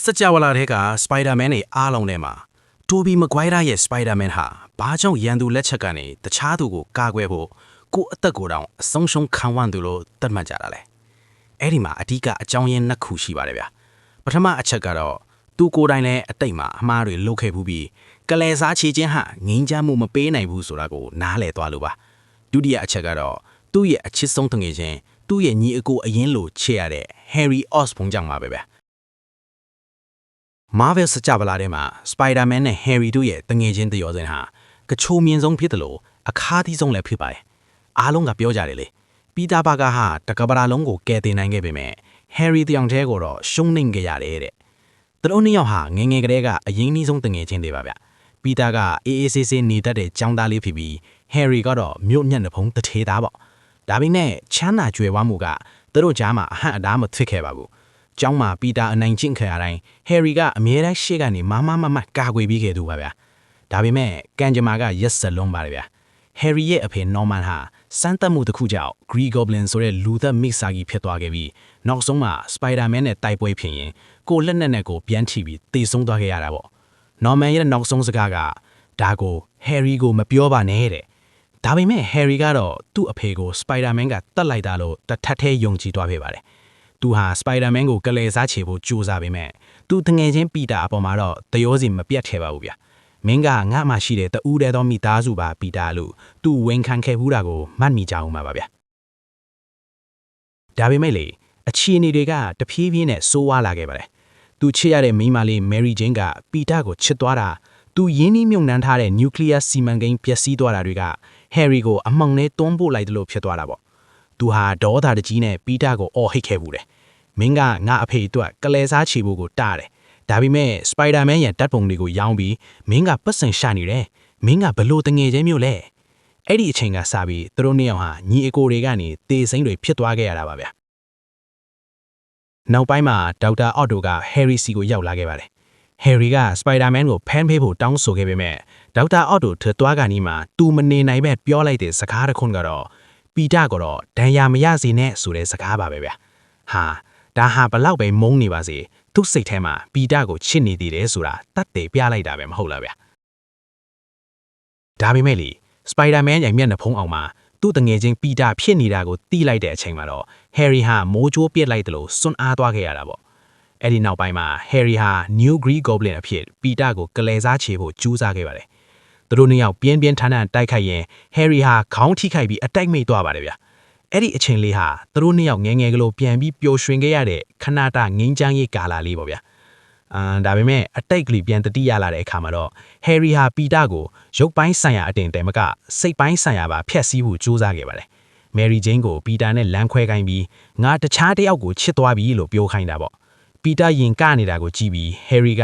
Sajawala တဲ့က Spider-Man နဲ့အားလုံးထဲမှာ Tobey Maguire ရဲ့ Spider-Man ဟာဘာကြောင့်ရန်သူလက်ချက်ကနေတခြားသူကိုကာကွယ်ဖို့ကိုယ့်အသက်ကိုယ်တောင်အဆုံးရှုံးခံဝန်းသူလို့သတ်မှတ်ကြတာလေအဲ့ဒီမှာအဓိကအကြောင်းရင်းနှစ်ခုရှိပါတယ်ဗျာပထမအချက်ကတော့သူကိုယ်တိုင်လည်းအတိတ်မှာအမှားတွေလုပ်ခဲ့ဘူးပြီးကလဲစားချေခြင်းဟာငင်းချမှုမပေးနိုင်ဘူးဆိုတာကိုနားလည်သွားလို့ပါဒုတိယအချက်ကတော့သူ့ရဲ့အချစ်ဆုံးတငယ်ချင်းသူ့ရဲ့ညီအကိုအရင်လိုချစ်ရတဲ့ Harry Osborn ကြောင့်ပါပဲဗျာMarvel စကြဝဠာထဲမှာ Spider-Man နဲ့ Harry တို့ရဲ့တငယ်ချင်းတယောက်စင်ဟာကချိုမြင်ဆုံးဖြစ်တယ်လို့အခါးသီးဆုံးလည်းဖြစ်ပါတယ်။အားလုံးကပြောကြတယ်လေ။ Peter Parker ဟာတကဘာလုံးကိုကယ်တင်နိုင်ခဲ့ပေမဲ့ Harry တယောက်တည်းကိုတော့ရှုံးနိမ့်ခဲ့ရတယ်တဲ့။သူတို့နှစ်ယောက်ဟာငယ်ငယ်ကတည်းကအရင်နှီးဆုံးတငယ်ချင်းတွေပါဗျ။ Peter ကအေးအေးဆေးဆေးနေတတ်တဲ့ကျောင်းသားလေးဖြစ်ပြီး Harry ကတော့မြို့မျက်နှာဖုံးတထေးသားပေါ့။ဒါပေမဲ့ချမ်းသာကြွယ်ဝမှုကသူတို့ကြားမှာအဟန့်အတားမဖြစ်ခဲ့ပါဘူး။ကျောင်းမှာပီတာအနိုင်ကျင့်ခံရတိုင်း Harry ကအမြဲတမ်းရှေ့ကနေမမကာကွယ်ပြီးခဲ့သူပါဗျာဒါပေမဲ့ကန်ဂျမာကရက်ဆက်လုံးပါတယ်ဗျာ Harry ရဲ့အဖေ Norman ဟာစမ်းသပ်မှုတစ်ခုကြောင့် Green Goblin ဆိုတဲ့လူသက်မိစာကြီးဖြစ်သွားခဲ့ပြီးနောက်ဆုံးမှာ Spider-Man နဲ့တိုက်ပွဲဖြစ်ရင်ကိုလက်နက်နဲ့ကိုပြန်ထိပြီးတေဆုံးသွားခဲ့ရတာပေါ့ Norman ရဲ့နောက်ဆုံးစကားကဒါကို Harry ကိုမပြောပါနဲ့တဲ့ဒါပေမဲ့ Harry ကတော့သူ့အဖေကို Spider-Man ကတတ်လိုက်တာလို့တစ်ထပ်ထဲယုံကြည်သွားခဲ့ပါတယ်သူဟာ Spider-Man ကိုကလဲစားချေဖို့ကြိုးစားပေမဲ့သူတငယ်ချင်းပီတာအပေါ်မှာတော့တရောစီမပြတ်ခဲ့ပါဘူးဗျမင်းကငါ့မှာရှိတဲ့တူးတဲ့သောမိသားစုပါပီတာလို့သူဝန်ခံခဲ့ဘူးတာကိုမှတ်မိကြအောင်ပါဗျဒါပေမဲ့လေအခြေအနေတွေကတဖြည်းဖြည်းနဲ့ဆိုးဝါးလာခဲ့ပါတယ်သူချစ်ရတဲ့မိန်းမလေး Mary Jane ကပီတာကိုချစ်သွားတာသူရင်းနှီးမြုပ်နှံထားတဲ့ nuclear စီမံကိန်းပျက်စီးသွားတာတွေက Harry ကိုအမှောင်ထဲတွန်းပို့လိုက်တယ်လို့ဖြစ်သွားတာပေါ့သူဟာဒေါသတကြီးနဲ့ပီတာကိုအော်ဟစ်ခဲ့ဘူးတယ်မင်းကငါအဖေအတွက်ကလဲစားချေဖို့ကိုတားတယ်ဒါပေမဲ့ Spider-Man ရဲ့ဓာတ်ပုံတွေကိုရောင်းပြီးမင်းကပတ်စံရှာနေတယ်မင်းကဘလို့တငယ်ချင်းမျိုးလဲအဲ့ဒီအချိန်ကစပြီးသူတို့နှစ်ယောက်ဟာညီအကိုတွေကနေတေစိမ့်တွေဖြစ်သွားခဲ့ရတာပါဗျနောက်ပိုင်းမှာဒေါက်တာအော့တိုက Harry စီကိုရောက်လာခဲ့ပါတယ် Harry က Spider-Man ကိုဖမ်းဖေးဖို့တောင်းဆိုခဲ့ပေမဲ့ဒေါက်တာအော့တိုထသွားကနေမှသူမနေနိုင်ပဲပြောလိုက်တဲ့စကားတစ်ခွန်းကတော့ပီတာကတော့ဒဏ်ရာမရစေနဲ့ဆိုတဲ့စကားပါပဲဗျဟာဒါဟာဘလောက်ပဲမုန်းနေပါစေသူ့စိတ်ထဲမှာပီတာကိုချစ်နေသေးတယ်ဆိုတာတတ်တယ်ပြလိုက်တာပဲမဟုတ်လားဗျဒါပေမဲ့လေ Spider-Man ရဲ့မျက်နှာဖုံးအောင်မှာသူ့တငယ်ချင်းပီတာဖြစ်နေတာကိုတီးလိုက်တဲ့အချိန်မှာတော့ Harry ဟာမိုးကြိုးပစ်လိုက်တယ်လို့စွန့်အားသွားခဲ့ရတာပေါ့အဲ့ဒီနောက်ပိုင်းမှာ Harry ဟာ New Green Goblin အဖြစ်ပီတာကိုကလဲစားချေဖို့ကြိုးစားခဲ့ပါတယ်သူတို့နှစ်ယောက်ပြင်းထန်တိုက်ခိုက်ရင် Harry ဟာခေါင်းထိခိုက်ပြီးအတိုက်မိတ်သွားပါတယ်ဗျအဲ့ဒီအချိန်လေးဟာသူတို့နှစ်ယောက်ငယ်ငယ်ကလေးပြန်ပြီးပျော်ရွှင်ခဲ့ရတဲ့ခဏတာငင်းချမ်းရေးကာလလေးပေါ့ဗျာဒါပေမဲ့အတိတ်ကလေးပြန်တတိရလာတဲ့အခါမှာတော့ Harry ဟာပီတာကိုရုပ်ပိုင်းဆိုင်ရာအတင်တဲမကစိတ်ပိုင်းဆိုင်ရာပါဖျက်ဆီးဖို့ကြိုးစားခဲ့ပါတယ် Mary Jane ကိုပီတာနဲ့လမ်းခွဲခိုင်းပြီးငါတခြားတစ်ယောက်ကိုချစ်သွားပြီလို့ပြောခိုင်းတာပေါ့ပီတာရင်ကနေတာကိုကြည့်ပြီး Harry က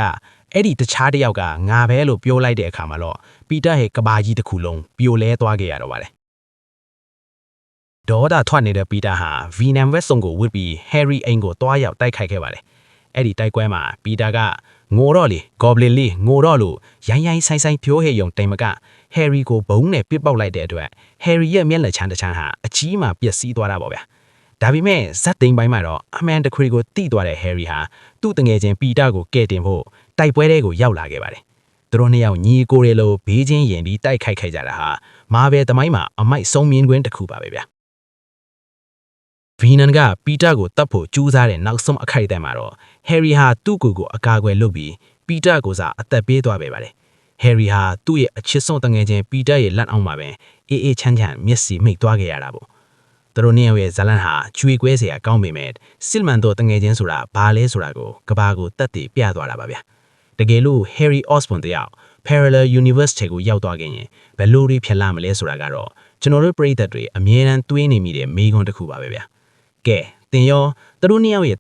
အဲ့ဒီတခြားတစ်ယောက်ကငါပဲလို့ပြောလိုက်တဲ့အခါမှာတော့ပီတာရဲ့ကဘာကြီးတစ်ခုလုံးပြိုလဲသွားခဲ့ရတော့ပါတယ်ဒေါ်ဒါထွက်နေတဲ့ပီတာဟာ Venom ဝက်စုံကိုဝစ်ပြီး Harry အိမ်ကိုတွားရောက်တိုက်ခိုက်ခဲ့ပါတယ်အဲ့ဒီတိုက်ပွဲမှာပီတာကငိုတော့လေ Goblin လေးငိုတော့လို့ရိုင်းဆိုင်ပြောဟဲ့ယုံတိမ်မက Harry ကိုဘုံနဲ့ပစ်ပေါက်လိုက်တဲ့အတွက် Harry ရဲ့မျက်နှာချမ်းတစ်ချမ်းဟာအကြီးမှပျက်စီးသွားတာပေါ့ဗျာဒါပေမဲ့ဇက်သိမ်းပိုင်းမှာတော့အမှန်တခွေကိုတိသွားတဲ့ Harry ဟာသူ့တငယ်ချင်းပီတာကိုကယ်တင်ဖို့တိုက်ပွဲတွေကိုရောက်လာခဲ့ပါတယ်သူတို့နှစ်ယောက်ညီကိုတွေလိုဘေးချင်းရင်ပြီးတိုက်ခိုက်ခဲ့ကြတာဟာ Marvel သမိုင်းမှာအမိုက်ဆုံးမြင်ကွင်းတစ်ခုပါပဲဗျာVenom ကပီတာကိုတတ်ဖို့ကြိုးစားတဲ့နောက်ဆုံးအခိုက်အတန့်မှာတော့ Harry ဟာသူ့ကိုယ်ကိုအကာအကွယ်လုပ်ပြီးပီတာကိုစားအသက်ပေးသွားပဲပါတယ် Harry ဟာသူ့ရဲ့အချစ်ဆုံးတငယ်ချင်းပီတာရဲ့လက်အောက်မှာပဲအေးချမ်းမျက်စိမိတ်သွားခဲ့ရတာပေါ့သူတို့နှစ်ယောက်ရဲ့ဇလန်ဟာကျွေကွဲစရာကောင်းပေမဲ့စစ်မှန်တော့တငယ်ချင်းဆိုတာဘာလဲဆိုတာကိုကဘာကိုတတ်သိပြသွားတာပါဗျာတကယ်လို့ Harry Osborn တယောက် Parallel Universe ထဲကိုရောက်သွားခဲ့ရင်ဘယ်လိုတွေဖြစ်လာမလဲဆိုတာကတော့ကျွန်တော်တို့ပရိသတ်တွေအမြဲတမ်းတွေးနေမိတဲ့မေးခွန်းတစ်ခုပါပဲဗျာကဲသင်ရောသူတို့နှစ်ယောက်ရဲ့